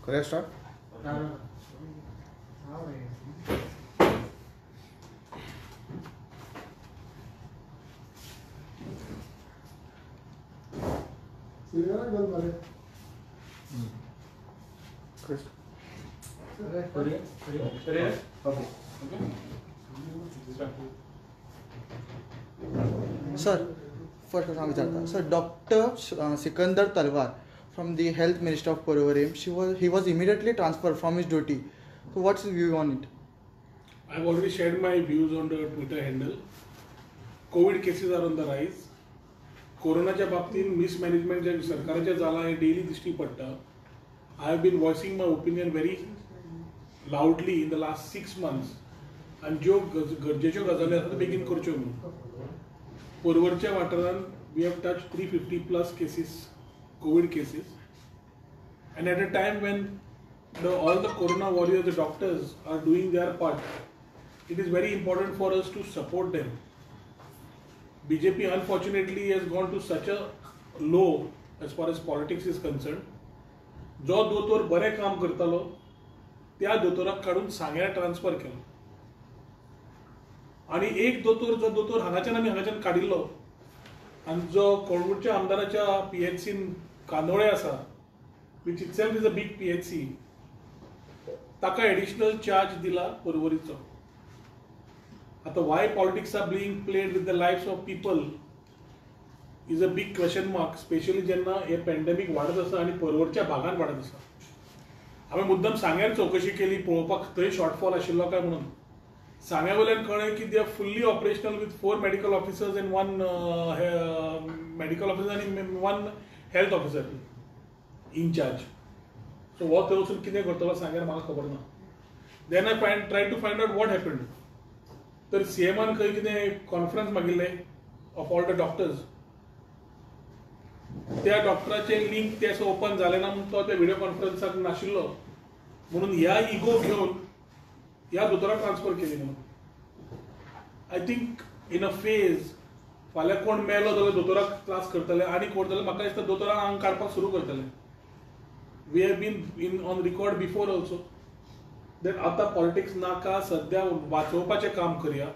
Correct, start. Sir, first question विचारता. Sir, Dr. Sikandar Talwar from the Health Minister of Porvorim, he was immediately transferred from his duty. So what's his view on it? I've already shared my views on the Twitter handle. COVID cases are on the rise. कोरोनाच्या बाबतीत mismanagement जे सरकारच्या जाला हे daily दिश्टी पडटा. I have been voicing my opinion very loudly in the last 6 months. आणि ज्यो गरजेच्यो गजाली आसा त्यो बेगीन करच्यो म्हणून. पोरवरच्या वाठारांत we have touched 350 plus cases, COVID cases. And at a time when all the corona warriors, the doctors are doing their part, it is very important for us to support them. BJP unfortunately has gone to such a low as far as politics is concerned. जो दोतोर बरे काम करतालो त्या दोतोराक काढून सांग्यार transfer केलो. आणि एक दोतोर हांगाच्यान आमी हांगाच्यान काडिल्लो आणि जो कोळवूरच्या आमदाराच्या PHCन कांदोळे आसा, which itself is a big PHC, ताका एडिशनल चार्ज दिला पर्वरीचो. आता why politics are being played with the lives of people is a big question mark, especially जेन्ना हे पॅन्डेमिक वाडत आसा आणि पर्वरच्या भागांत वाडत आसा. हांवें मुद्दम सांग्यार चौकशी केली पळोवपाक थंय शॉर्टफॉल आशिल्लो काय म्हणून. सांग्या वयल्यान कळ्ळें की they are fully operational with 4 medical officers and 1 medical officer आनी 1 health officer in charge. So हो थंय वचून कितें करतलो सांग्यार म्हाका खबर ना. Then I try to find out what happened. तर CMन खंय कितें कॉन्फरन्स मागिल्लें ऑफ ऑल द डॉक्टर्स. त्या डॉक्टराचे लिंक ते असं ओपन झाले ना म्हणून तो त्या व्हिडिओ कॉन्फरन्साक नाशिल्लो म्हणून ह्या इगो घेऊन ह्या दोतोराक ट्रान्सफर केली. म्हणून I think in a phase फाल्यां कोण मेलो जाल्यार दोतोराक त्रास करतले आणि कोण जाल्यार म्हाका दिसता दोतोराक आंग काडपाक सुरू करतले. We have been on record before also that आतां पॉलिटिक्स नाका, सध्या वाचोवपाचें काम करया.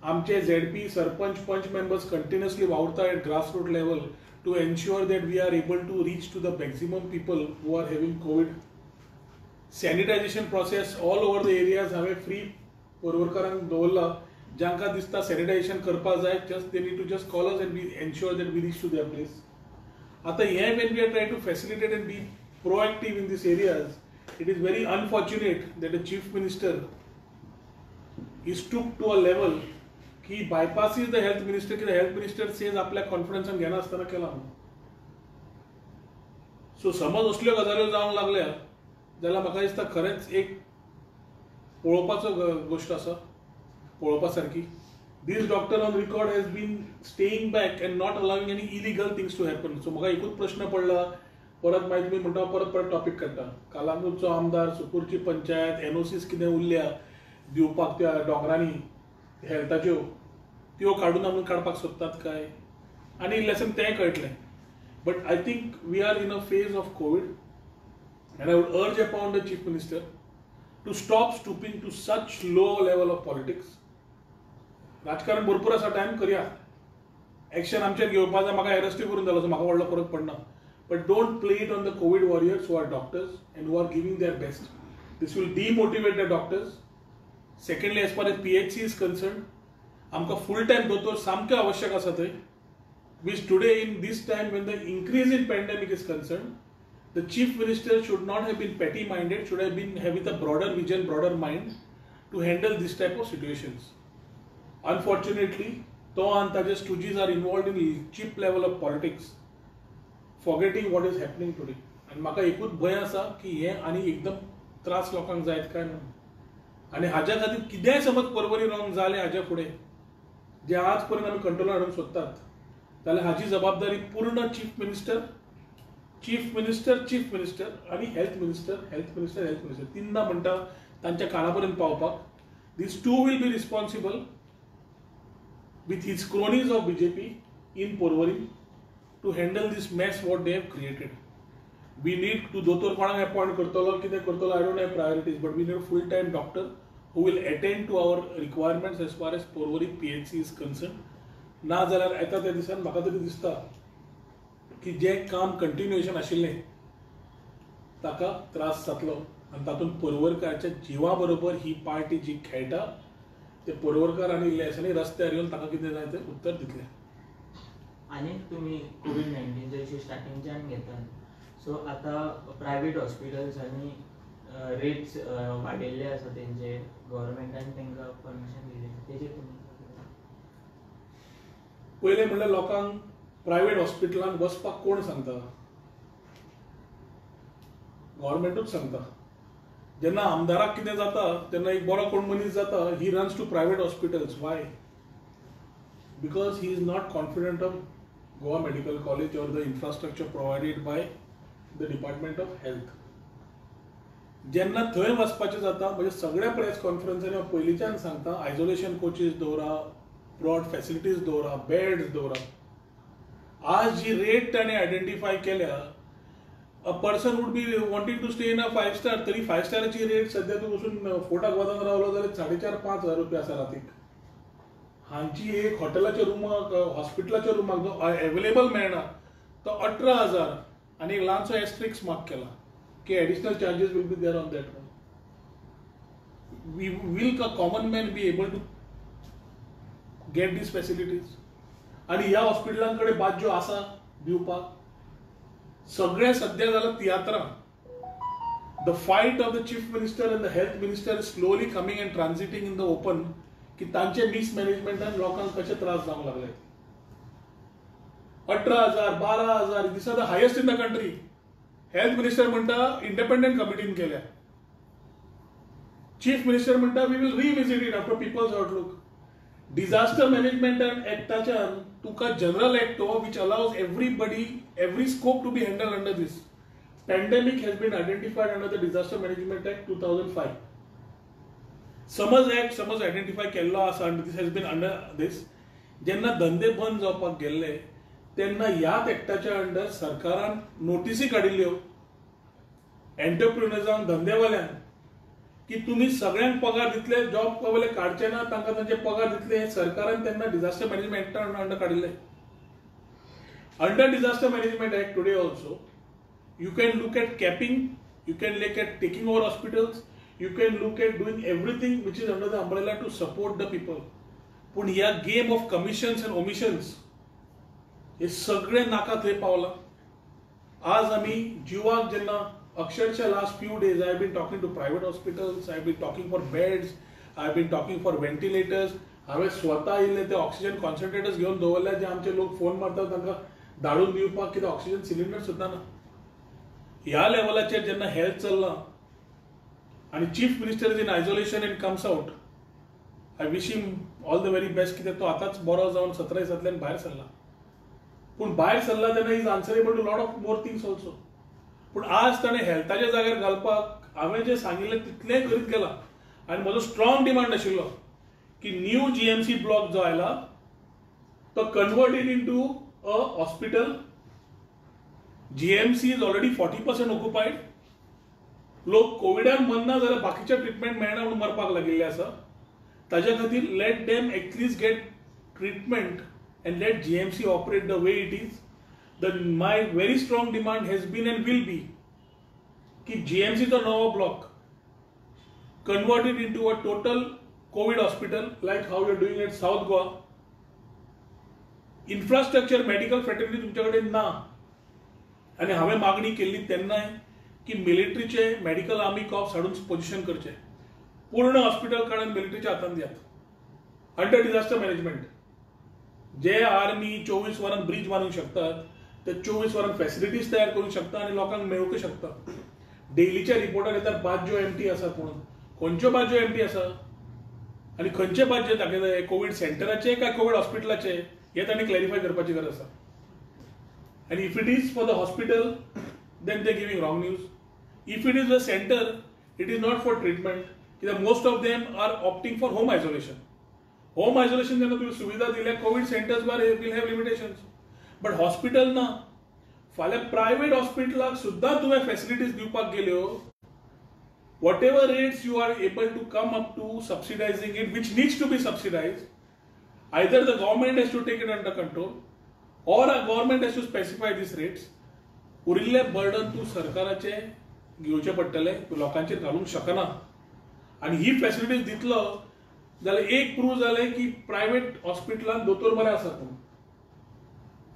आमचे ZP sarpanch panch members continuously वावुरता at grassroot level to ensure that we are able to reach to the maximum people who are having COVID. Sanitization process all over the areas have a free porvorkarank dawrla. Janka dista sanitization karpa jay, just they need to just call us and we ensure that we reach to their place. Ata here when we are trying to facilitate and be proactive in these areas, it is very unfortunate that the chief minister is took to a level की bypasses the health minister, की the health minister says आपल्या कॉन्फिडन्सान घेना आसतना केला. So समज असल्यो गजाल्यो जावंक लागल्या जाल्यार म्हाका दिसता खरेंच एक पळोवपाचो गोष्ट आसा, पळोवपा सारकी. This doctor on record has been staying back and not allowing any illegal things to happen. So म्हाका एकूच प्रश्न पडला, परत मागीर तुमी म्हणटा परत टॉपिक काडटा. कालांगूटचो आमदार, सुकूरची पंचायत, NOCs कितें उरल्या दिवपाक त्या दोंगरांनी हेल्थाच्यो त्यो काडून आमी काडपाक सोदतात काय आनी इल्लेसन तें कळटलें. But I think we are in a phase of COVID and I would urge upon the chief minister to stop stooping to such low level of politics. राजकारण भरपूर आसा, टायम करया. एक्शन आमचेर घेवपाक जाय. म्हाका अरेस्टूय करून जालो, म्हाका व्हडलो फरक पडना. But don't play it on the covid warriors who are doctors and who are giving their best. This will demotivate the doctors. Secondly, as far as PHC is concerned, आमकां full time दोतोर सामके आवश्यक आसा थंय. Which today in this time when the increase in pandemic is concerned, the chief minister should not have been petty minded, should have been having a broader vision, broader mind to handle this type of situations. Unfortunately, to and taje stooges are involved in cheap level of politics, forgetting what is happening today. And म्हाका एकूच भंय आसा की हे आनी एकदम त्रास लोकांक जायत काय म्हणून. आणि हाज्या खातीर कितेंय समज परवरी रॉंग जालें हाज्या फुडें जे आज पर्यंत आमी कंट्रोलान हाडूंक सोदतात जाल्यार हाची जबाबदारी पूर्ण चीफ मिनिस्टर आनी हेल्थ मिनिस्टर तिनदा म्हणटा तांच्या काना पर्यंत पावपाक. These two will be responsible with his cronies of BJP in Porvorim to handle this mess what they have created. We need to दोतोर कोणाक अपॉइंट करतलो कितें करतलो I don't have priorities, but we need full time doctor who will attend to our requirements as far as Porvorim PHC is concerned. ना जाल्यार येता त्या दिसान म्हाका तरी दिसता की जे काम कंटिन्युएशन आशिल्लें ताका त्रास जातलो आनी तातूंत पर्वरकाराच्या जिवा बरोबर ही पार्टी जी खेळटा ते पर्वरकार आनी इल्लेसांनी रस्त्यार येवन ताका कितें जाय तें उत्तर दितले. आनी तुमी कोविड-19 जशी स्टार्टिंगच्यान घेतात, सो आतां प्रायवेट हॉस्पिटल्स आनी रेट्स वाडिल्ले आसा तेंचे, गव्हर्मेंटान तांकां परमिशन दिलें, तेजेर तुमी पयलें म्हणल्यार लोकांक प्रायवेट हॉस्पिटलांत वचपाक कोण सांगता? गव्हर्मेंटूच सांगता. जेन्ना आमदाराक कितें जाता तेन्ना एक बरो कोण मनीस जाता, he runs to private hospitals. Why? Because he is not confident of Goa medical college or the infrastructure provided by the department of health. जेन्ना थंय वचपाचें जाता म्हणजे सगळ्या प्रेस कॉन्फरन्सांनी हांव पयलींच्यान सांगता, आयसोलेशन कोचीस दवरा, ब्रॉड फॅसिलिटीज दवरा, बेड्स दवरा. आज जी रेट ताणें आयडेंटिफाय केल्या, a person would be wanting to stay in a 5 star, तरी 5 स्टाराची रेट सध्या तूं वचून फोर्टाक वचून रावलो जाल्यार 4,500-5,000 रुपया आसा रातीक. हांची एक हॉटेलाच्या रूमाक, हॉस्पिटलाच्या रूमाक जो अवेलेबल मेळना तो 18,000 आनी एक ल्हानसो एस्ट्रिक्स मार्क केला कि additional charges will be there on that one. Will a common man be able to get these facilities? आणि ह्या हॉस्पिटलांकडे बाज्यो आसा दिवपाक? सगळे सध्या जाला तियात्रा. The fight of the chief minister and the health minister is slowly coming and transiting in the open की तांचे मिसमॅनेजमेंटान लोकांक कशे त्रास जावंक लागले. 18,000, 12,000, this are the highest in the country. Health minister म्हणटा इंडिपेंडंट कमिटीन केल्या. चीफ मिनिस्टर म्हणटा we will revisit it after people's outlook. Disaster management ऍक्टाच्यान तुका general act which allows everybody every scope to be handle under this. Pandemic has been identified under the disaster management act 2005. समज identify केल्लो आसा आनी this has been under this. जेन्ना धंदे बंद जावपाक गेल्ले तेन्ना ह्याच ऍक्टाच्या अंडर सरकारान नोटिसी काडिल्ल्यो एंटरप्रिन्युअर्सांक, धंदेवाल्यांक, की तुम्ही सगळ्यांक पगार दितले, जॉब वाले काडचे ना, तांकां तांचे पगार दितले. हे सरकारान तेन्ना डिझास्टर मॅनेजमेंट ऍक्टा अंडर काडिल्ले. Under disaster management act today also you can look at capping, you can look at taking over hospitals, you can look at doing everything which is under the umbrella to support the people. पूण ह्या game of commissions and omissions हे सगळे नाका थंय पावला. आज आम्ही जिवाक जेन्ना अक्षरशः last few days I have been talking to private hospitals, I have been talking for beds, I have been talking for ventilators. हांवें स्वता इल्ले ते ऑक्सिजन कॉन्सन्ट्रेटर्स घेवन दवरल्या, जे आमचे लोक फोन मारतात तांकां धाडून दिवपाक, कितें ऑक्सिजन सिलिंडर सुद्दां ना. ह्या लेवलाचेर जेन्ना हेल्थ चल्ला आनी chief minister is in isolation end comes out, I wish him all the very best, कित्याक तो आतांच बरो जावन 17 दिसांतल्यान भायर सरला. पूण भायर सरला तेन्ना is answerable to lot of more things also. पूण आज ताणें हेल्थाच्या जाग्यार घालपाक हांवें जें सांगिल्लें तितलेंय करीत गेला. आनी म्हजो स्ट्रॉंग डिमांड आशिल्लो की न्यू जीएमसी ब्लॉक जो आयला तो converted into a hospital. GMC is already 40% ऑक्युपायड. लोक कोविडान मरना जाल्यार बाकीच्या ट्रिटमेंट मेळना म्हणून मरपाक लागिल्ले आसा. ताज्या खातीर let them at least get treatment and let GMC operate the way it is. My very strong demand has been and will be कि GMC तो नवा block converted into a total COVID hospital like how you're doing at South Goa. Infrastructure medical fraternity तुमच्याकडे ना. आणि हांवें मागणी केल्ली तेन्नाय की मिलिटरीचे मेडिकल आर्मी कॉप्स हाडून पोजिशन करचे. पूर्ण हॉस्पिटल काडून मिलिटरीच्या हातांत दियात अंडर डिझास्टर मॅनेजमेंट. जे आर्मी 24 वरान ब्रिज बांदूंक शकतात, ते 24 वरान फॅसिलिटीज तयार करूंक शकता आणि लोकांक मेळूंक शकता. डेलीच्या रिपोर्टार येतात बाज्यो एमटी आसात म्हणून. खंयच्यो बाज्यो एमटी आसा आनी खंयचे बाज्यो दाखयता, कोविड सेंटराचे काय कोविड हॉस्पिटलाचे, हे तांणी क्लॅरिफाय करपाची गरज आसा. आनी if it is for the hospital then they giving wrong news. If it is a centre it is not for treatment, कित्याक most of them are opting for home isolation. Home isolation जेन्ना तुवें सुविधा दिल्या, COVID centres वर will have limitations. But hospital ना फाल्यां private हॉस्पिटलाक सुद्दां तुवें फॅसिलिटीज दिवपाक गेल्यो, whatever rates you are able to come up to subsidizing it, which needs to be subsidized, either the government has to take it under control or a government has to specify these rates. उरिल्ले burden तू सरकाराचे घेवचे पडटले, तू लोकांचेर घालूंक शकना. आनी ही facilities दितलो जाल्यार एक प्रूव्ह जालें की प्रायव्हेट हॉस्पिटलांत दोतोर बरे आसात म्हणून.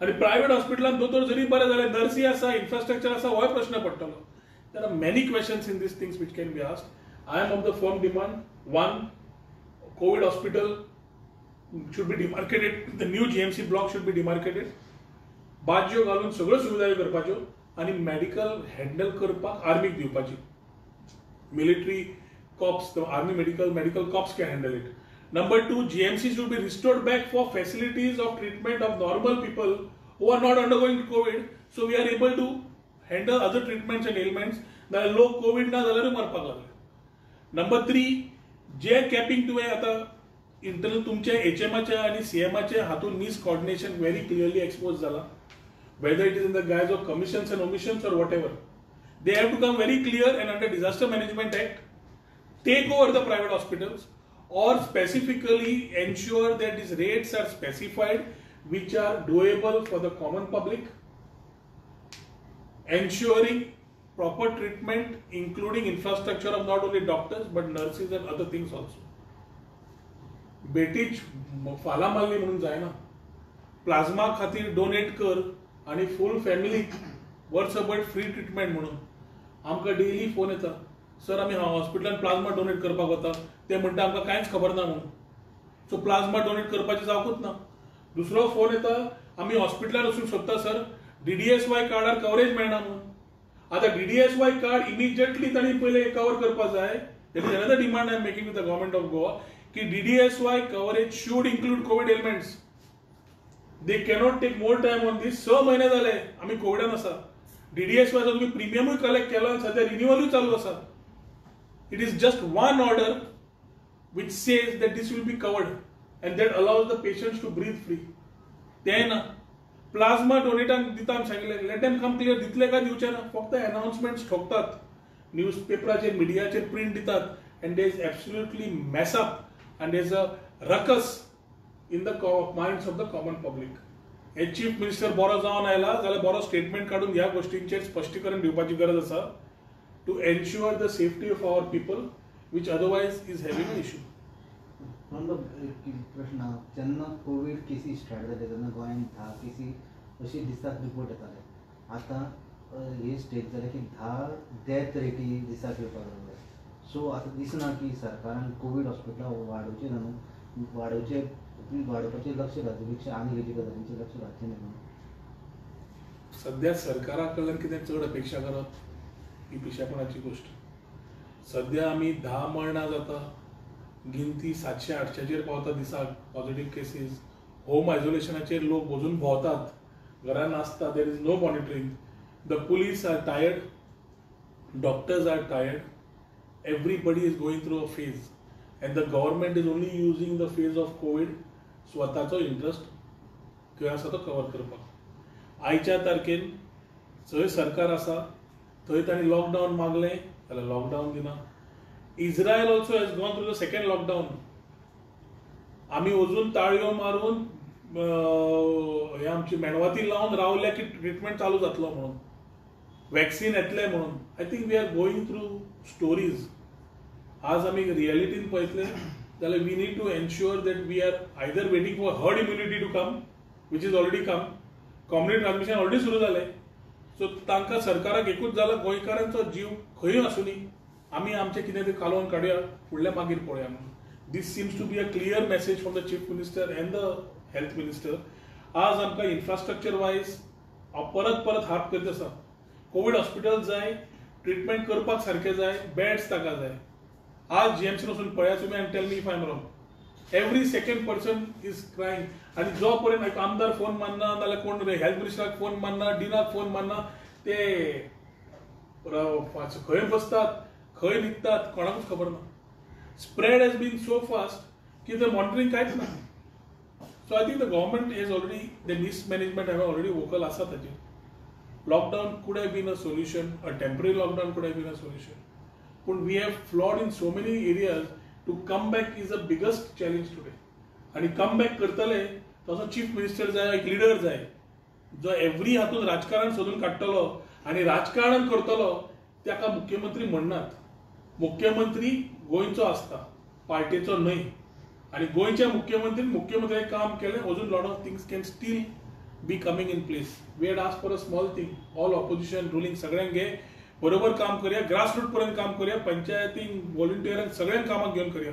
आनी प्रायव्हेट हॉस्पिटलांत दोतोर जरी बरे जाले, नर्सी आसा, इन्फ्रास्ट्रक्चर आसा, होय प्रश्न पडटलो. There are many questions in these things which can be asked. I am of the firm demand. One, COVID hospital should be demarcated. The new GMC block should be demarcated. बाज्यो घालून सगळ्यो सुविधा करपाच्यो आनी medical handle करपाक आर्मीक दिवपाची. Military corps, army medical corps can handle it. Number two, GMC should be restored back for facilities of treatment of normal people who are not undergoing COVID, so we are able to handle other treatments and ailments. जाल्यार लोक Covid ना जाल्यार मरपाक लागले. Number three, जे capping तुवें आतां internal तुमचे HMचे आनी CMचे हातून miss coordination very clearly expose जाला. Whether it is in the guise of commissions and omissions or whatever, they have to come very clear and under Disaster Management Act, take over the private hospitals or specifically ensure that these rates are specified which are doable for the common public, ensuring proper treatment including infrastructure of not only doctors but nurses and other things also. बेटीच फाला मारली म्हणून जायना. Plasma खातीर donate कर आणि फुल फॅमिलीक वर्सभर free treatment म्हणून. आमकां डेली फोन येता, सर आमी हॉस्पिटलांत प्लाझ्मा डोनेट करपाक वता, ते म्हणटा आमकां कांयच खबर ना म्हणून. सो प्लाझ्मा डोनेट करपाचें जावकूच ना. दुसरो फोन येता, आमी हॉस्पिटलांत वचूंक सोदता सर, DDSY कार्डार कवरेज मेळना म्हणून. आता DDSY कार्ड इमिजिएटली तांणी पयले कवर करपाक जाय. That is another demand I am making with the government of Goa की DDSY coverage should include COVID elements. They cannot take more time on this. 6 महिने जाले आम्ही कोविडान आसा. DDSYचो तुम्ही प्रिमियमूय कलेक्ट केला, सध्या रिन्युअलूय चालू आसा. It is just one order which says that this will be covered and that allows the patients to breathe free. ते ना प्लाझ्मा डोनेटांक दिता सांगितले, लेट देम कम क्लियर. दितले काय दिवचे ना, फक्त अनाउन्समेंट्स ठोकतात, न्यूजपेपराचेर मिडियाचेर प्रिंट दितात, and there is absolutely mess up and there is a ruckus in the minds of the common public. हे चीफ मिनिस्टर बरो जावन आयला जाल्यार बरो स्टेटमेंट काढून ह्या गोष्टींचेर स्पश्टीकरण दिवपाची गरज आसा to ensure the safety of our people which otherwise is having an issue. प्रश्न जेन्ना कोविड केसीस स्टार्ट जाले तेन्ना गोंयांत 10 केसी अशी दिसाक रिपोर्ट येताले. आतां हे स्टेज जाले की 10 डेथ रेटी दिसाक येवपाक लागले. सो आतां दिसना की सरकारान कोविड हॉस्पिटलां वाडोवचे न्हू, वाडोवपाचें लक्ष घालचे आनी हेजी गजालींचेर लक्ष घालचें न्हू. सध्या सरकारा कडल्यान कितें चड अपेक्षा करप ही पिशेपणाची गोष्ट. सध्या आमी 10 मरणां जाता, गिनती 700-800चेर पावता दिसाक पॉझिटिव्ह केसीस. होम आयसोलेशनाचेर लोक बसून भोंवतात, घरान आसता, there is no monitoring. The police are tired, doctors are tired, everybody is going through a phase and the government is only using the phase of Covid स्वताचो इंट्रस्ट खंय आसा तो cover करपाक. आयच्या तारखेन जंय सरकार आसा थंय तांणी लॉकडावन मागलें जाल्यार लॉकडावन दिना. Israel also has gone through the second lockdown. आमी अजून ताळयो मारून हे आमची मेणवाती लावन रावल्या की ट्रिटमेंट चालू जातलो म्हणून, वॅक्सीन येतले म्हणून. I think we are going through stories. आज आमी रियलिटीन पळयतले जाल्यार we need to ensure that we are either waiting for herd immunity to come, which is already come. Community transmission already सुरू जालें. सो तांकां सरकाराक एकूच जाला, गोंयकारांचो जीव खंय आसुनी आमी आमचें कितें तें कालोवन काडया, फुडल्या मागीर पळोवया म्हणून. This seems to be a clear message from the chief minister and the health minister. आज आमकां इन्फ्रास्ट्रक्चर वायज परत हात करीत आसा. कोविड हॉस्पिटल जाय, ट्रिटमेंट करपाक सारकें जाय, बेड्स ताका जाय. आज GMC वचून पळया तुमी and tell me if I am wrong. Every second person is crying. आनी जो पर्यंत आमदार फोन मारना, नाल्यार कोण हेल्थ मिनिस्टराक फोन मारना, डीनाक फोन मारना, ते खंय बसतात, खंय न्हिदतात, कोणाकूच खबर ना. Spread has been so fast की ते मॉनिटरींग कांयच ना. So I think the government is already, the mismanagement have already vocal asa taje. Lockdown could have been a solution, a temporary lockdown could have been a solution. But we have flawed in so many areas. To come back is the biggest challenge today. आणि come back करतले तसो chief minister जाय, एक leader जाय जो every हातून राजकारण सोदून काडटलो आणि राजकारण करतलो त्याका मुख्यमंत्री म्हणनात. मुख्यमंत्री गोंयचो आसता, पार्टीचो न्हय. आणि गोंयच्या मुख्यमंत्र्यान काम केलें, अजून lot of things can still be coming in place. We had asked for a small thing, all opposition ruling सगळ्यांक घे, बरोबर काम करूया, ग्रासरूट पर्यंत काम करूया, पंचायतींक व्हॉलंटियरांक सगळ्यांक कामाक घेवन करूया.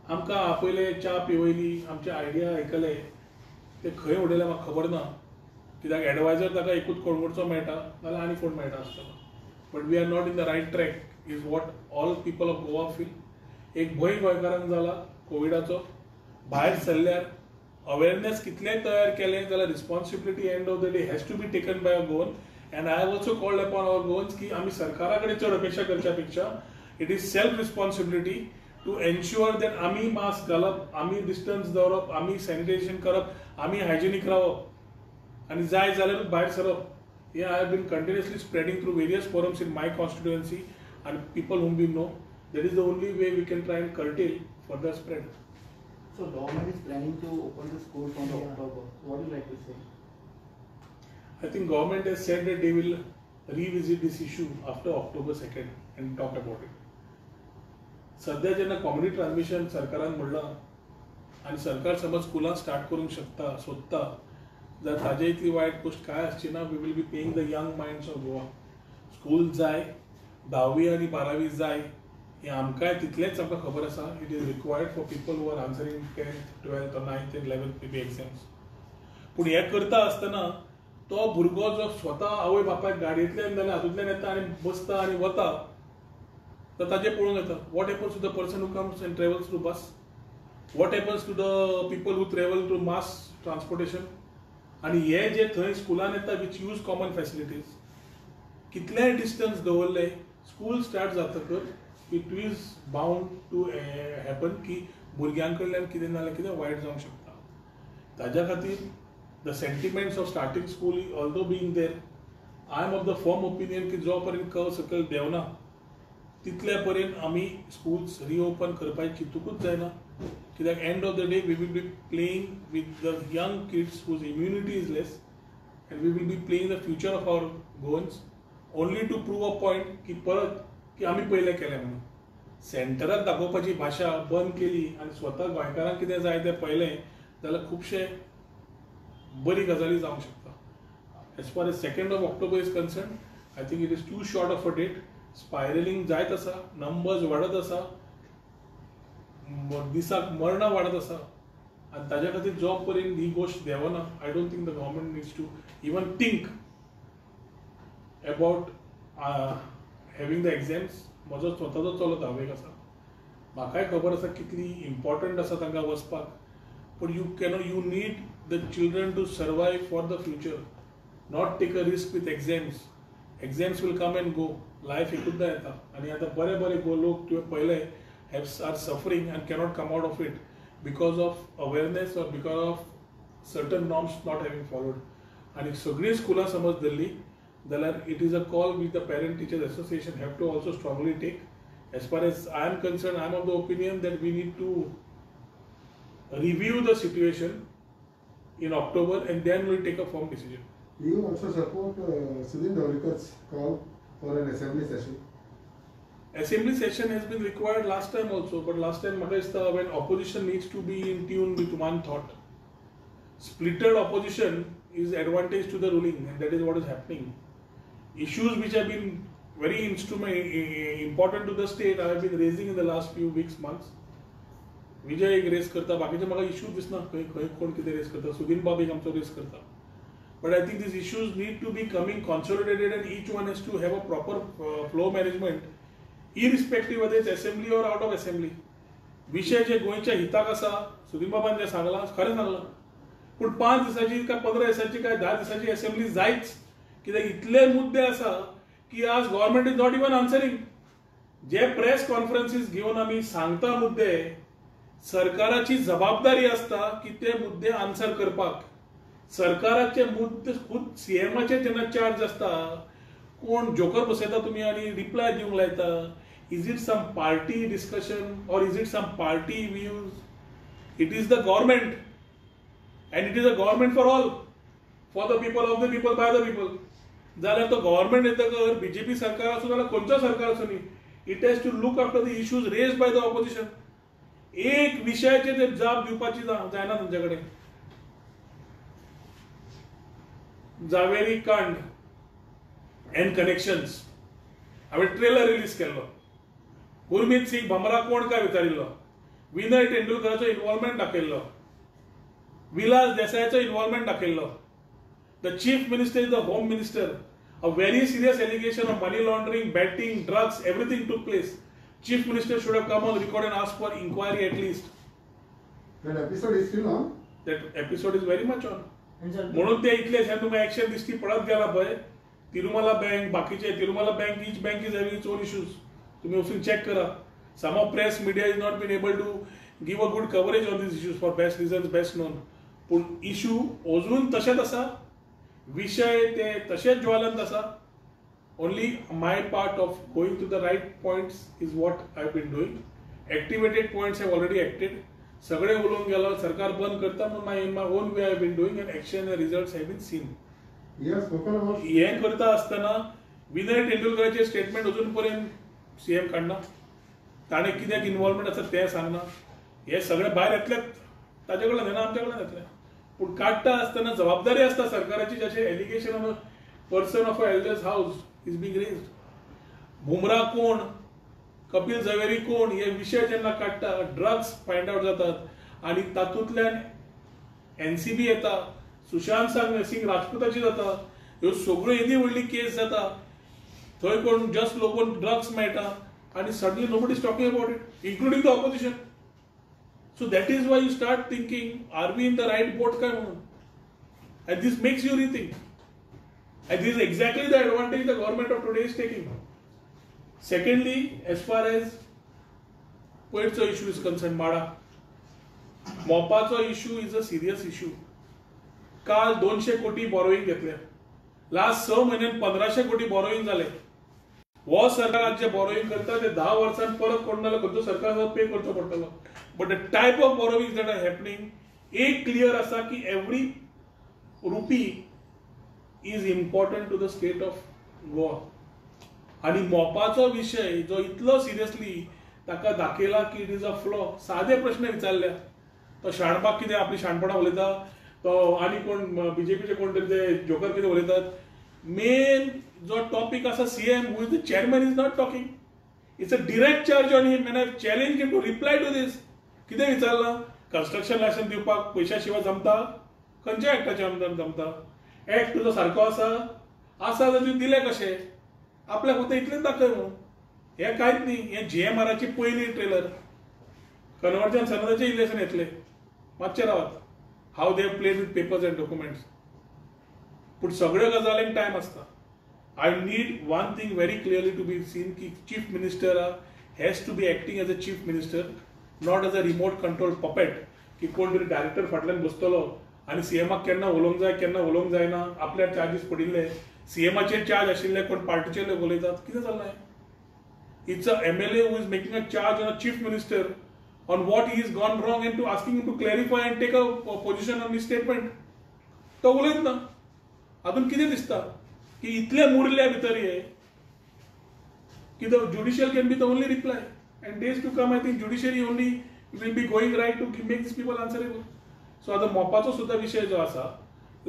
आमकां आपयले, च्या पिवयली, आमचे आयडिया आयकले, ते खंय उडयले म्हाका खबर ना. कित्याक एडवायझर ताका एकूच कोणगोडचो मेळटा नाल्यार आनी कोण मेळटा आसतलो. But we are not in the right track is what all people of Goa feel. एक भंय गोंयकारांक जाला कोविडाचो. भायर सरल्यार अवेरनेस कितलेंय तयार केलें जाल्यार responsibility end of the day has to be taken by a Goan. And I have also called upon our Goans की आमी सरकारा कडेन चड अपेक्षा करच्या पेक्षा it is self responsibility to ensure that आमी मास्क घालप, आमी डिस्टन्स दवरप, आमी सॅनिटायझेशन करप, आमी हायजेनीक रावप आणि जाय जाल्यारूच भायर सरप. हे I have been continuously spreading through various forums in my constituency and people whom we know. That is the only way we can try and curtail further spread. So government is planning to open the school from October. What do you like to say? I think government has said that they will revisit this issue after October 2nd and talk about it. सध्या जेन्ना community transmission सरकारान म्हणलां आनी सरकार समज स्कुलां start करूंक शकता, सोदता, जाल्यार ताजे इतली वायट गोश्ट काय आसची ना. We will be paying the young minds of Goa. School जाय, 10वी आणि 12वी जाय, हे आमकांय तितलेंच आमकां खबर आसा. It is required for people who are answering 10th, 12th or 9th and 11th maybe exams. पूण हे करता आसतना तो भुरगो जो स्वता आवय बापायक गाडयेंतल्यान जाल्यार हातूंतल्यान येता आनी बसता आनी वता, तर ताजें पळोवंक येता. What happens to the person who comes and travels through bus? What happens to the people who travel through mass transportation? आणि हे जे थंय स्कुलान येता विच यूज कॉमन फॅसिलिटीज, कितलेय डिस्टन्स दवरले, स्कूल स्टार्ट जातकच it is bound to happen की भुरग्यां कडल्यान कितें नाल्यार कितें वायट जावंक शकता. ताज्या खातीर the sentiments of starting school although being there, I am of the firm opinion की जो पर्यंत कर्व सकयल देंवना तितले पर्यंत आमी स्कूल्स रिओपन करपाचें चिंतूकूच जायना. कित्याक end of the day we will be playing with the young kids whose immunity is less and we will be playing the future of our Goans only to prove a point की परत की आमी पयलें केलें म्हणून. सेंटराक दाखोवपाची भाशा बंद केली आनी स्वता गोंयकारांक कितें जाय तें पयलें जाल्यार खुबशे बरी गजाली जावंक शकता. As far as 2nd of October is concern, I think it is too short of a date. Spiralling जायत आसा, नंबर्स वाडत आसा, दिसाक मरणां वाडत आसा, आनी ताज्या खातीर जो पर्यंत ही गोश्ट देंवना, I don't think the government needs to even think about having the exams. म्हजो स्वताचो चलो 10वेक आसा, म्हाकाय खबर आसा कितली इम्पॉर्टंट आसा तांकां वचपाक. But you need the children to survive for the future, not take a risk with exams. Exams will come and go, life एकूचदा येता. आनी आतां बरे बरे लोक तुवें पळयले are suffering and cannot come out of it because of awareness or because of certain norms not having followed. आनी सगळीं स्कुलां समज धरली जाल्यार it is a call which the parent teachers association have to also strongly take. As far as I am concern, I am of the opinion that we need to review the situation in October and then we'll take a firm decision. Do you also support Sudhin Dhaulkar's call for an assembly session? Assembly session has been required last time also, but last time when opposition needs to be in tune with one thought. Splitted opposition is advantage to the ruling, and that is what is happening. Issues which have been very important to the state, I have been raising in the last few weeks, months. विजय एक race करता, बाकीचे म्हाका issues दिसना खंय कोण कितें race करता. सुदीन बाब एक आमचो रेस करता. But I think these issues need to be coming consolidated and each one has to have a proper flow management irrespective whether it's assembly or out of assembly. विषय जे गोंयच्या हिताक आसा, सुदीन बाबान जे सांगलां खरें सांगलां, पूण 5 दिसाची काय 15 दिसाची काय 10 दिसाची असेंब्ली जायच. कित्याक इतले मुद्दे आसा की आज government is not even answering. जे प्रेस कॉन्फरन्सीस घेवन आमी सांगता मुद्दे, सरकाराची जबाबदारी असता की ते मुद्दे आन्सर करपाक. सरकाराचे मुद्दे खुद सीएमाचे जेन्ना चार्ज असता, कोण जोकर बसयता तुम्ही आणि रिप्लाय दिवंक लायता. Is it some party discussion or is it some party views? It is the government and it is a government for all, for the people, of the people, by the people. जाल्यार तो government येतकर BJP सरकार असो जाल्यार खंयचो सरकार असो न्ही, it has to look after the issues raised by the opposition. एक विशयाचे ते जाप दिवपाची जायना तुमच्या कडेन. जावेरी कांड अँड कनेक्शन्स हांवें ट्रेलर रिलीज केल्लो. गुरमीत सिंग भमरा कोण काय विचारिल्लो, विनय तेंडुलकराचो इन्वॉल्वमेंट दाखयल्लो, विलास देसायाचो इन्वॉल्वमेंट दाखयल्लो. The chief minister is the home minister. A very serious allegation of money laundering, betting, drugs, everything took place. Chief minister should have come on record and asked for inquiry at least. That episode is still on? That episode is very much on. And sir, म्हणून ते इतले तुमकां action दिसती पडत गेला पळय. Tirumala bank, बाकीचे Tirumala bank, each bank is having its own issues. तुम्ही वचून चेक करा. Some of press media is not been able to give a good coverage on these issues for best reasons, best known. पण issue अजून तशेंच आसा, विषय ते तशेच ज्वलंत आसा. Only my part of going to the right points is what I been doing. Activated points have already acted. सगळे उलोवंक गेलो, सरकार बंद करता म्हणून in my own way I been doing and action and results have been seen. हे करता आसतना विनय तेंडुलकराचे स्टेटमेंट अजून पर्यंत सीएम काडना. ताणें कित्याक इन्वॉल्वमेंट आसा तें सांगना. हे सगळे भायर येतलेत, ताजे कडल्यान येना, आमच्या कडल्यान येतले. पूण काडटा आसतना जबाबदारी असता सरकाराची. जशें allegation of a person of a elders house is being raised. Bumrah कोण, कपिल झवेरी कोण, हे विशय जेन्ना काडटा, ड्रग्स फायंड आउट जातात आनी तातूंतल्यान एनसीबी येता, सुशांत सिंग राजपूताची जाता, ह्यो सगळ्यो येदी व्हडली केस जाता. थंय कोण जस्ट लोगून ड्रग्स मेळटा आनी suddenly nobody is talking about it, including the opposition. So that is why you start thinking, are we in the right boat? And this makes you rethink. And this is exactly the advantage the government of today is taking. Secondly, as far as Poet's issue is concerned, Mada, Mopa's issue is a serious issue. काल 200 कोटी borrowing घेतले. Last 6 महिन्यात 1500 कोटी borrowing झाले. वो सरकार जे borrowing करता ते 10 वर्षांत परत कोणाला खंयचो सरकार पे करचो पडटलो. But the type of borrowings that are happening, एक clear असा की every rupee is important to the state of Goa. आणि मोपाचो विषय जो इतलो सिरियसली ताका दाखयला की इट इज अ फ्लॉ. सादे प्रश्न विचारल्या, तो शाणबाग कितें आपली शाणपणां उलयता, तो आनी कोण बीजेपीचे कोण तरी ते जोकर कितें उलयतात. मेन जो टॉपिक आसा CM who is the chairman is not talking. It's a direct charge on him and I challenge him to reply to this. कितें विचारला, कन्स्ट्रक्शन लायसन्स दिवपाक पैशा शिवाय जमता? खंयच्या एक्टाच्या अंडर जमता? एक्ट तुजो सारको आसा जाल्यार तुवें दिले कशें? आपल्याक फक्त इतलेंच दाखय म्हणून. हे कांयच न्ही. हे जीएमआराची पयली ट्रेलर. कन्वर्जन सनदाचे इलेक्शन येतले, मातशे रावात. How they played with papers and documents. पूण सगळ्यो गजालींक टायम आसता. I need one thing very clearly to be seen की chief minister has to be acting as a chief minister, not as a remote control puppet. की कोण तरी director फाटल्यान बसतलो आनी सीएमाक केन्ना उलोवंक जाय केन्ना उलोवंक जायना, आपल्यार चार्जीस पडिल्ले, सीएमाचेर चार्ज आशिल्ले कोण पार्टीचे लोक उलयतात. कितें चल्लां हें? It's a MLA who is making a charge on a chief minister on what he is gone wrong and to asking to clarify and take a position on this statement. तो उलयत ना. हातून कितें दिसता की इतले मुरल्या भितर हे की the judicial can be the only reply. And days to come, I think judiciary only will be going right to make these people answerable. So आता मोपाचो सुद्धा विषय जो आसा,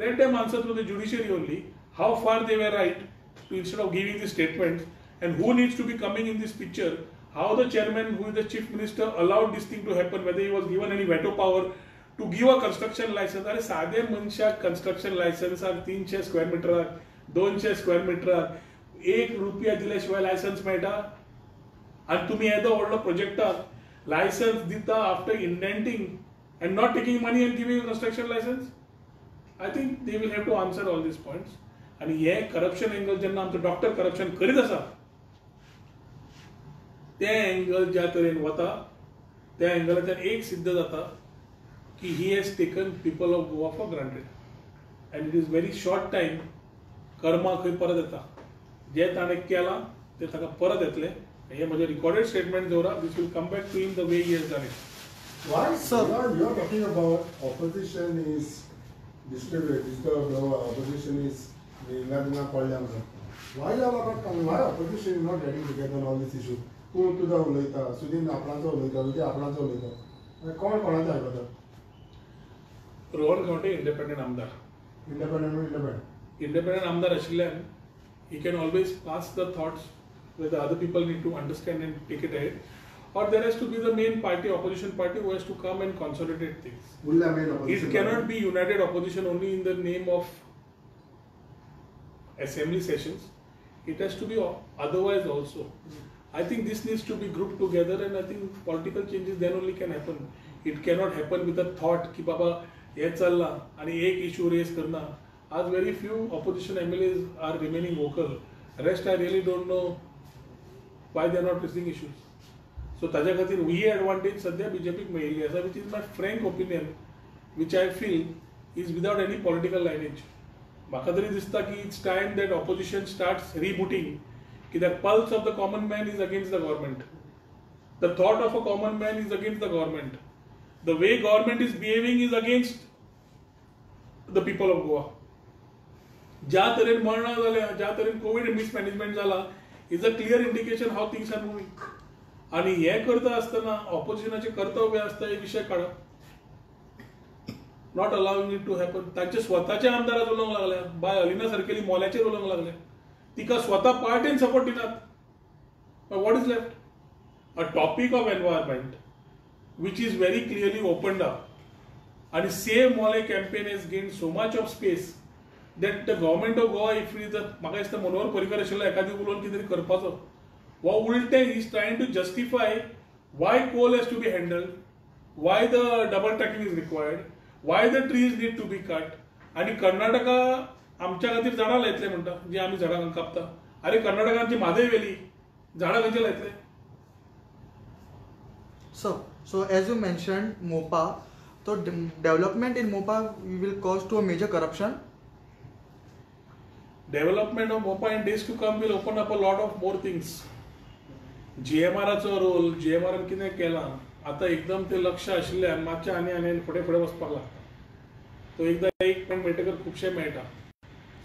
let them answer through the judiciary only. How far they were right to instead of giving the statements, and who needs to be coming in this picture? How the chairman, who is the chief minister, allowed this thing to happen? Whether he was given any veto power to give a construction license? अरे साधे मनशाक construction license 300 square मिटराक, 200 square मिटराक ₹1 दिल्याशिवाय licence मेळटा? आणि तुम्ही येदो व्हडलो प्रोजेक्टाक लायसन्स दिता after indenting and not taking money and giving construction licence. I think they will have to answer all these points. आणि हे करप्शन एंगल जेन्ना आमचो डॉक्टर करप्शन करीत आसा, ते एंगल ज्या तरेन वता त्या एंगलाच्यान एक सिद्ध जाता की he has taken people of Goa for granted and it is very short time कर्मा खंय परत येता जे ताणें केलां ते ताका परत येतले हे म्हजे रिकॉर्डेड स्टेटमेंट दवरा this will come back to him the way he has done it Why, Sir. you are talking about opposition is disturbed, opposition is why opposition is not getting together on all this issue? तू तुझा उलयता, सुदीन आपणाचो उलयता, तुझे आपणाचो उलयता, कोण कोणाचो आयकता? Rohan Khaunte independent आमदार independent आमदार आशिल्ल्यान he can always pass the thoughts where the other people need to understand and take it ahead, or there has to be the main party, opposition party, who has to come and consolidate things. It cannot be united opposition only in the name of assembly sessions. It has to be otherwise also. I think this needs to be grouped together, and I think political changes then only can happen. It cannot happen with a thought कि बाबा हे चलना आणि एक issue raise करना. As very few opposition MLAs are remaining vocal. Rest I really don't know why they are not raising issues. So ताज्या खातीर ही advantage सध्या BJPक मेळिल्ली आसा, which is my frank opinion, which I feel is without any political lineage. म्हाका तरी दिसता की it's time that opposition starts rebooting. कित्याक pulse of the common man is against the government. The thought of a common man is against the government. The way government is behaving is against the people of Goa. ज्या तरेन मरणां जाल्या, ज्या तरेन Covid mismanagement जाला, is a clear indication how things are moving. आणि हे करता आसतना ऑपोजिशनाचे कर्तव्य आसता एक विशय काडप, not allowing it to happen. तांचे स्वताचे आमदाराच उलोवंक लागल्या, बाय अलिना सारकेली मोल्याचेर उलोवंक लागल्या, तिका स्वता पार्टीन सपोर्ट दिनात. What is left? A topic of environment which is very clearly opened up, and Save Mole campaign has gained so much of space that the government of Goa, if it is म्हाका दिसता मनोहर पर्रीकर आशिल्लो एखादी उलोवन कितें तरी करपाचो, वो उलटे he is trying to justify why coal has to be handled, why the double tracking is required, why the trees need to be cut. आणि कर्नाटका आमच्या खातीर झाडां लायतले म्हणटा, जी आमी झाडां कापता. अरे कर्नाटकांची म्हादय वेली झाडां खंयचे लायतले? So as you mentioned, MOPA, so development in MOPA will cause to a major corruption. Development of MOPA in days to come will open up a lot of more things. GMRचो रोल, GMR कितें केलां, आतां एकदम ते लक्ष आशिल्ल्यान मातशें आनी फुडें वचपाक लागता. तो एकदां एक पॉयंट मेळटकर खुबशें मेळटा.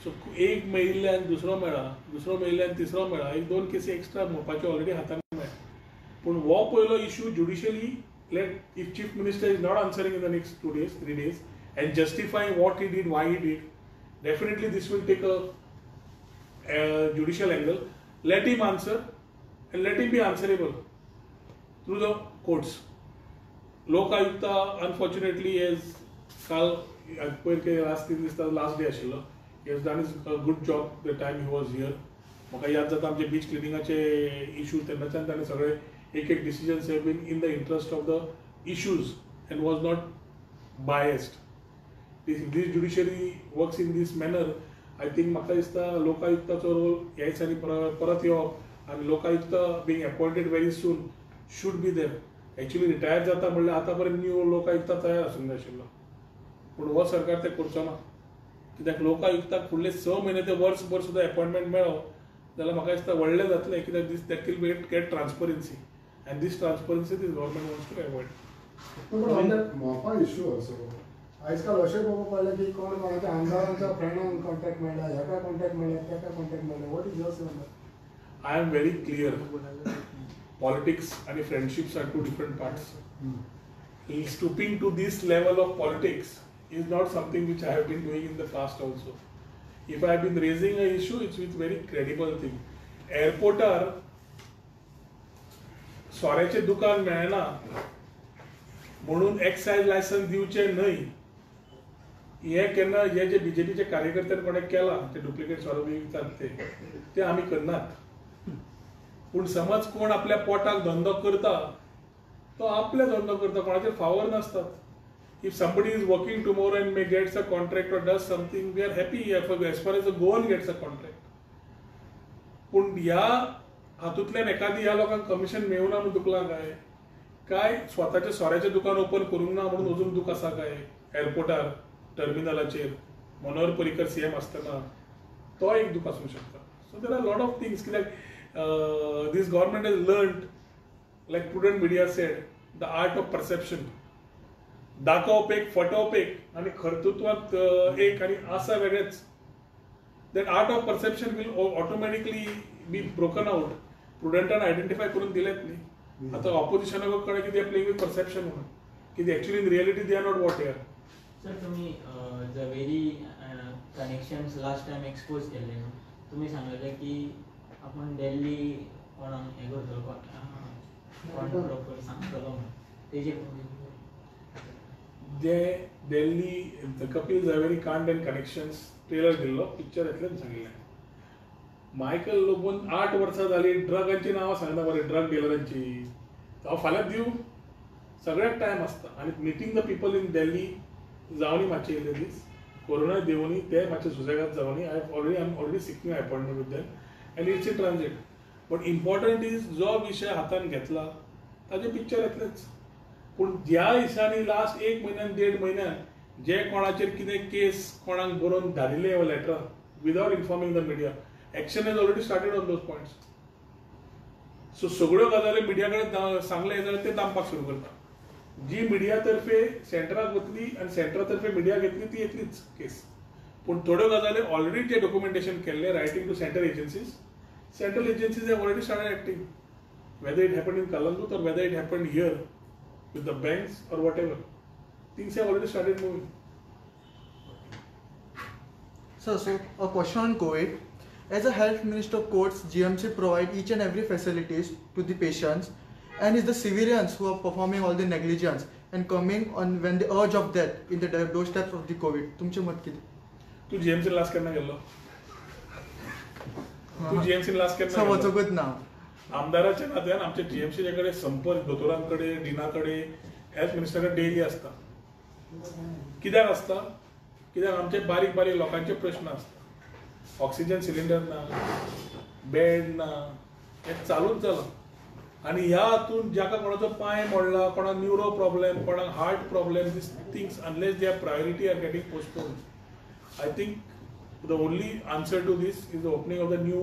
सो एक मेळिल्ल्यान दुसरो मेळ्ळा, दुसरो मेळिल्ल्यान तिसरो मेळ्ळा, एक दोन केसी एक्स्ट्रा मोपाच्यो ऑलरेडी हातान मेळ्ळा. पूण हो पयलो issue ज्युडिशियली let if chief minister is not answering in the next 2 days, 3 days, and justifying what he did, why he did, definitely this will take a judicial angle. Let him answer and let him be answerable through the courts. Lok Ayukta unfortunately has last day ashilo. He has done a good job the time he was here. म्हाका याद जाता आमचे beach क्लिनिंगाचे issue तेन्नाच्यान ताणें सगळे एक decisions have been in the interest of the issues and was not biased. This judiciary works in this manner. I think म्हाका दिसता लोकायुक्ताचो रोल ह्या दिसांनी परत येवप आनी Lokayukta being appointed very soon should be there. Actually retire जाता म्हणल्यार आतां पर्यंत न्यू लोकायुक्ता तयार आसूंक जाय आशिल्लो, पूण हो सरकार ते करचो ना. कित्याक लोकायुक्ताक फुडले 6 म्हयने ते वर्सभर सुद्दां अपॉइंटमेंट मेळ्ळो जाल्यार म्हाका दिसता व्हडलें जातलें, कित्याक that will get transparency. And this transparency this government wants to avoid. But on that MOPA issue also, आजकाल अशें पळोवपाक पडलें की कोण कोणाच्या आमदारांच्या फ्रेंडांक कॉन्टॅक्ट मेळ्ळा, ह्याका कॉन्टॅक्ट मेळ्ळा, त्याका कॉन्टॅक्ट मेळ्ळा. What is your say on that? I am very clear. Politics and friendships are two different parts. Stooping to this level of politics is not something which I have been doing in the past also. If I have been raising an issue, it's with very credible thing. Airportar सोऱ्याचे दुकान मेळना म्हणून excise licence दिवचे न्हय, हे केन्ना हे जे बीजेपीचे कार्यकर्त्यान कोणें केला ते डुप्लिकेट सोरो विकतात ते आमी करनात. पूण समज कोण आपल्या पोटाक धंदो करता तो आपले धंदो करता, कोणाचेर फावर नासतात. If somebody is working tomorrow and may gets a contract or does something, we are happy as far as the goal gets a contract. पूण ह्या हातूंतल्यान एखादी ह्या लोकांक कमिशन मेळुना म्हूण दुखला काय, काय स्वतःचे सोऱ्याचे दुकान ओपन करूंक ना म्हणून अजून दुःख आसा काय एअरपोर्टार टर्मिनलाचेर मनोहर पर्रीकर सीएम असताना तो एक दुःख आसूंक शकता. So there are lot of things कित्याक this government has learn like Prudent Media said the art of perception. दाखोवप एक फटोवप एक आणि कर्तृत्वात एक आणि आसा वेगळेच. That art of perception will automatically be broken out. प्रुडंटान आयडेंटिफाय करून दिलेत न्ही. आता ऑपोजिशनाक कळ्ळें की दे प्लेइंग विथ परसेप्शन म्हणून की they actually in reality they are not what here. Sir तुम्ही the very connections last time expose केले न्हू. तुम्ही सांगलेले की आपण दिल्ली कोणाक हे करतलो कोण प्रॉपर सांगतलो म्हणून तेजे जे दिल्ली द कपिल झवेरी कांड अँड कनेक्शन्स ट्रेलर दिल्लो पिक्चर येतलें सांगिल्लें. मायकल लोबोन 8 वर्सां जाली ड्रगांची नांवां सांगना बरें ड्रग डिलरांची. हांव फाल्यां दिवं सगळ्याक टायम आसता आनी meeting the people in Delhi जावनी मातशे येयले दीस कोरोना देवनी ते मातशे सुसेगाद जावनी. I am already seeking appointment with them and it's in transit. But important is जो विशय हातान घेतला ताजे पिक्चर येतलेच. पूण ज्या दिसांनी लास्ट 1 म्हयन्यान 1.5 म्हयन्यान जे कोणाचेर कितें केस कोणाक बरोवन धाडिल्ले लेटरां without informing the media action has already started on those points. So सगळ्यो गजाली मिडिया कडेन सांगले जाल्यार ते दामपाक सुरू करता. जी मिडिया तर्फे सेंटराक वतली आनी सेंटरा तर्फे मिडिया घेतली ती येतलीच केस. पूण थोड्यो गजाली ऑलरेडी ते डॉक्युमेंटेशन केल्ले writing to central agencies. Central agencies have already started acting whether it happened in Kalangut or whether it happened here with the banks or whatever. Things have already started moving. So a question on COVID. As a health minister quotes GMC provide each and every facilities to the patients and it's the civilians who are performing all the negligence and coming on when the urge of death in the doorsteps of the COVID. तुमचे मत किती? तू GMC last केन्ना गेल्लो? तू GMC last केन्ना So गेल्लो? what's a good now? आमदाराच्या नात्यान आमच्या जीएमसीच्या कडेन संपर्क दोतोरांकडे डिनाकडे हेल्थ मिनिस्टराकडे डेली आसता. कित्याक आसता? कित्याक आमचे बारीक बारीक लोकांचे प्रश्न आसता. ऑक्सिजन सिलिंडर ना, बेड ना, हे चालूच जाला. आनी ह्या हातून ज्याका कोणाचो पांय मोडला, कोणाक न्यूरो प्रॉब्लेम, कोणाक heart problem, these things unless they are priority are getting postponed. I think the only answer to these is the opening of the new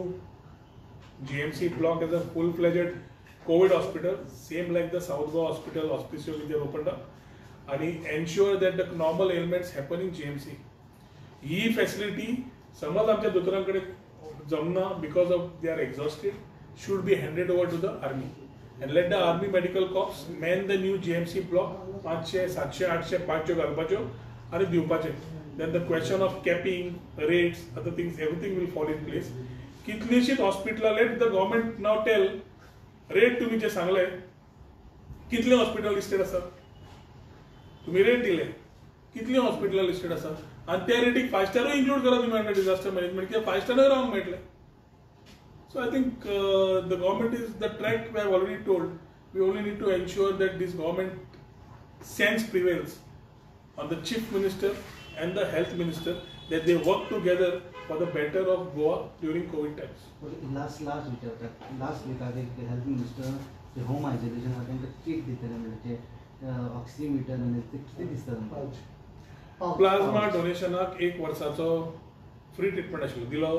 GMC block as a full-fledged COVID hospital, same like the South Goa Hospital, Hospicio, which they opened up, and ensure that the normal ailments happen in GMC. He facility, समज आमच्या दोतोरांकडे जमना because of they are exhausted, should be handed over to the army and let the army medical corps man the new GMC block. 500, 700, 800 पांचशे घालपाच्यो आनी दिवपाचे. Then the question of capping, rates, other things, everything will fall in place. कितलीशीच हॉस्पिटलां let the government now tell rate तुम्ही जे सांगले कितले hospital listed आसा तुम्ही रेट दिले कितले हॉस्पिटलां लिस्टेड आसा आनी त्या रेटीक 5 स्टारूय इन्क्लूड करा तुम्ही अंडर डिझास्टर मॅनेजमेंट कित्याक 5 स्टारूय रावंक मेळटले. So I think the government is the track we have already told we only need to ensure that these government sense prevails on the chief minister and the health minister that they work together for the better of Goa during COVID times. Last विकाक एक health minister जे home isolation हा तांकां kit दितले म्हणजे oximeter आनी ते कितें दिसता तुमकां? प्लाझ्मा डोनेशनाक 1 वर्साचो फ्री ट्रिटमेंट आशिल्लो दिलो.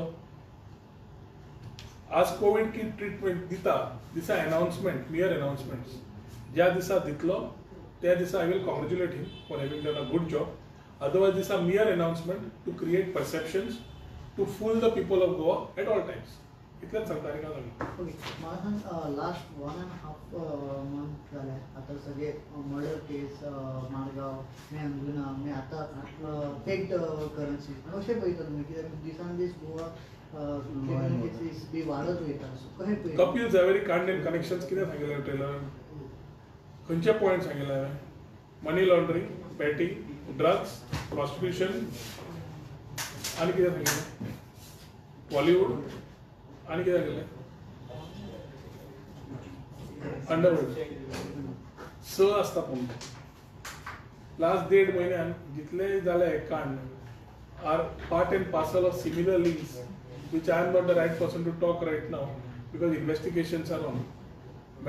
आज कोविड किट ट्रिटमेंट दिसा अनाउन्समेंट मियर अनाउन्समेंट्स ज्या दिसा दितलो त्या दिसा I will congratulate him for having done a good job. Otherwise, this is a mere announcement to create perceptions to fool the people of Goa at all times. इतलेच सांगता आनी कांय ना. म्हाका सांग लास्ट 1.5 month जाले आतां सगळे मर्डर केस मारगांव मेंगुना मागीर आतां फेक करन्सी अशें पळयता तुमी कित्याक दिसान दीस गोवा केसीस बी वाडत वयता. सो कशें पळयता? कपिल झवेरी कांड एंड कनेक्शन्स कितें सांगिल्लें ट्रेलरान? खंयचे पॉयंट सांगिल्ले हांवें? मनी लॉन्ड्रिंग, बॅटिंग, ड्रग्स, प्रॉस्टिट्यूशन आनी कितें सांगिल्लें? बॉलिवूड आनी कितें सांगिल्लें? अंडरवर्ल्ड. स आसता पूण लास्ट 1.5 म्हयन्यान जितले जाले कांड are part and parcel of similar links which I am not the right person to talk right now because investigations are on.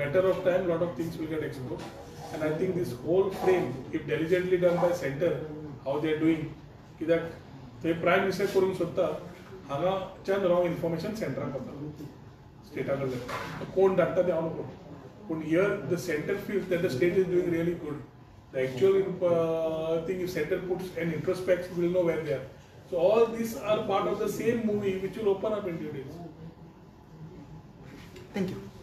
Matter of time, lot of things will get exposed. And I think this whole frame, if diligently done by center, how they are doing, कित्याक थंय prime minister करूंक सोदता हांगाच्यान wrong information सेंटराक वता strata कडल्यान कोण धाडटा तें हांव नको पूण here the centre feels that the state is doing really good the actual thing if centre puts an introspect will know where they are so all these are part of the same movie which will open up in due days Thank you.